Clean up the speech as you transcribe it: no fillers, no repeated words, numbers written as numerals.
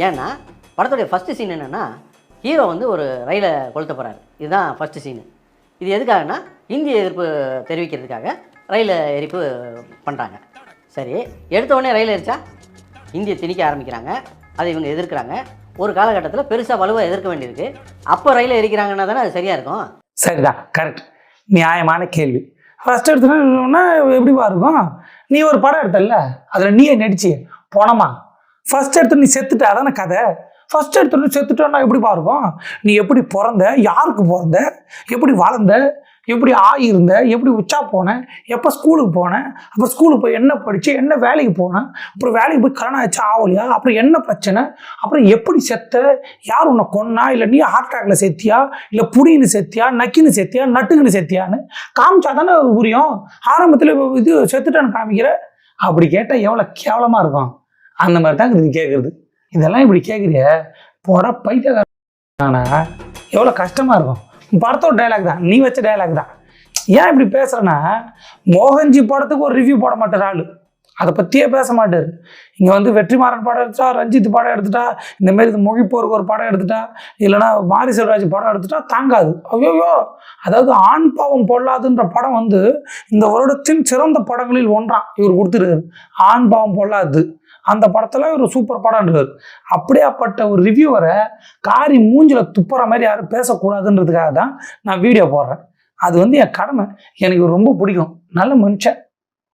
ஏன்னா படத்துடைய first scene என்னென்னா ஹீரோ வந்து ஒரு ரயிலை கொளுத்த போகிறாரு. இதுதான் ஃபஸ்ட்டு சீனு. இது எதுக்காகனா இந்திய எதிர்ப்பு தெரிவிக்கிறதுக்காக ரயில் எரிப்பு பண்ணுறாங்க. சரி, எடுத்த உடனே ரயில் எரிச்சா இந்தியை திணிக்க ஆரம்பிக்கிறாங்க. அதை இவங்க எதிர்க்கிறாங்க. ஒரு காலகட்டத்தில் பெருசாக வலுவாக எதிர்க்க வேண்டியிருக்கு. அப்போ ரயிலை எரிக்கிறாங்கன்னா தானே அது சரியாக இருக்கும். சரிதான், கரெக்ட், நியாயமான கேள்வி. ஃபர்ஸ்ட் எடுத்துனா எப்படிவா இருக்கும்? நீ ஒரு படம் எடுத்தல, அதில் நீயே நடிச்சு போனமா ஃபர்ஸ்ட் எடுத்து நீ செத்துட்ட, அதான கதை. ஃபர்ஸ்ட் எடுத்து செத்துட்டோன்னா எப்படிப்பா இருக்கும்? நீ எப்படி பிறந்த, யாருக்கு பிறந்த, எப்படி வளர்ந்த, எப்படி ஆகியிருந்த, எப்படி உச்சா போனேன், எப்போ ஸ்கூலுக்கு போனேன், அப்புறம் ஸ்கூலுக்கு போய் என்ன படித்து என்ன வேலைக்கு போனேன், அப்புறம் வேலைக்கு போய் கல்யாணம் ஆச்சு ஆகலையா, அப்புறம் என்ன பிரச்சனை, அப்புறம் எப்படி செத்த, யார் உன்னை கொன்னா, இல்லை நீ ஹார்ட் அட்டாக்ல செத்தியா, இல்லை புடின்னு செத்தியா, நக்கின்னு செத்தியா, நட்டுக்குன்னு செத்தியான்னு காமிச்சா தானே புரியும். ஆரம்பத்தில் இது செத்துட்டான்னு காமிக்கிற அப்படி கேட்டால் எவ்வளோ கேவலமாக இருக்கும். அந்த மாதிரி தான் இது கேட்குறது. இதெல்லாம் இப்படி கேட்குறிய போட பைத்தியக்காரனா, எவ்வளோ கஷ்டமாக இருக்கும். படத்தோட டைலாக் தான், நீ வச்ச டைலாக் தான். ஏன் இப்படி பேசுகிறேன்னா, மோகன்ஜி படத்துக்கு ஒரு ரிவ்யூ போட மாட்டார் ஆள், அதை பற்றியே பேச மாட்டார். இங்கே வந்து வெற்றிமாறன் படம் எடுத்துட்டா, ரஞ்சித் படம் எடுத்துட்டா, இந்தமாரி இது மொழிப்போருக்கு ஒரு படம் எடுத்துட்டா, இல்லைன்னா மாரி செல்வராஜ் படம் எடுத்துட்டா தாங்காது. ஐயோயோ, அதாவது ஆண் பாவம் பொல்லாதுன்ற படம் வந்து இந்த வருடத்தின் சிறந்த படங்களில் ஒன்றாம் இவர் கொடுத்துருக்காரு. ஆண் பாவம் பொல்லாது அந்த படத்தில் ஒரு சூப்பர் படம்ன்றார். அப்படியாப்பட்ட ஒரு ரிவ்யூவரை காரி மூஞ்சில் துப்புற மாதிரி யாரும் பேசக்கூடாதுன்றதுக்காக தான் நான் வீடியோ போடுறேன். அது வந்து என் கடமை. எனக்கு ரொம்ப பிடிக்கும், நல்ல மனுஷன்.